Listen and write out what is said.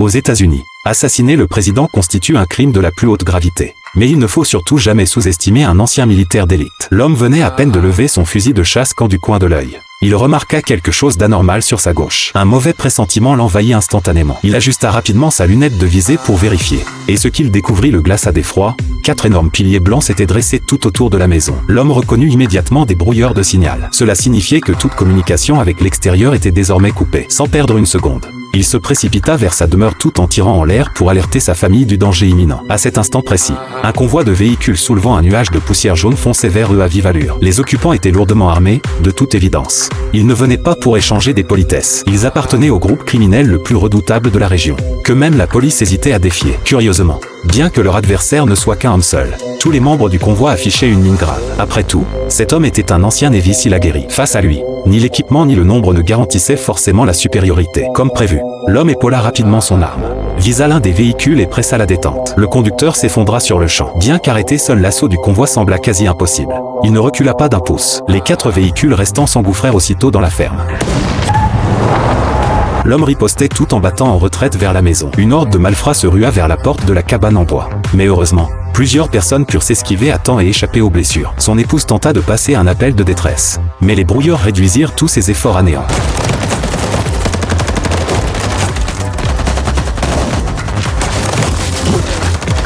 Aux États-Unis, assassiner le président constitue un crime de la plus haute gravité. Mais il ne faut surtout jamais sous-estimer un ancien militaire d'élite. L'homme venait à peine de lever son fusil de chasse quand du coin de l'œil, il remarqua quelque chose d'anormal sur sa gauche. Un mauvais pressentiment l'envahit instantanément. Il ajusta rapidement sa lunette de visée pour vérifier. Et ce qu'il découvrit le glaça d'effroi. 4 énormes piliers blancs s'étaient dressés tout autour de la maison. L'homme reconnut immédiatement des brouilleurs de signal. Cela signifiait que toute communication avec l'extérieur était désormais coupée. Sans perdre une seconde, il se précipita vers sa demeure tout en tirant en l'air pour alerter sa famille du danger imminent. À cet instant précis, un convoi de véhicules soulevant un nuage de poussière jaune fonçait vers eux à vive allure. Les occupants étaient lourdement armés, de toute évidence. Ils ne venaient pas pour échanger des politesses. Ils appartenaient au groupe criminel le plus redoutable de la région, que même la police hésitait à défier. Curieusement, bien que leur adversaire ne soit qu'un homme seul, tous les membres du convoi affichaient une ligne grave. Après tout, cet homme était un ancien Navy SEAL aguerri. Face à lui, ni l'équipement ni le nombre ne garantissaient forcément la supériorité. Comme prévu, l'homme épaula rapidement son arme, visa l'un des véhicules et pressa la détente. Le conducteur s'effondra sur le champ. Bien qu'arrêté, seul l'assaut du convoi sembla quasi impossible. Il ne recula pas d'un pouce. Les 4 véhicules restants s'engouffrèrent aussitôt dans la ferme. L'homme ripostait tout en battant en retraite vers la maison. Une horde de malfrats se rua vers la porte de la cabane en bois. Mais heureusement, plusieurs personnes purent s'esquiver à temps et échapper aux blessures. Son épouse tenta de passer un appel de détresse, mais les brouilleurs réduisirent tous ses efforts à néant.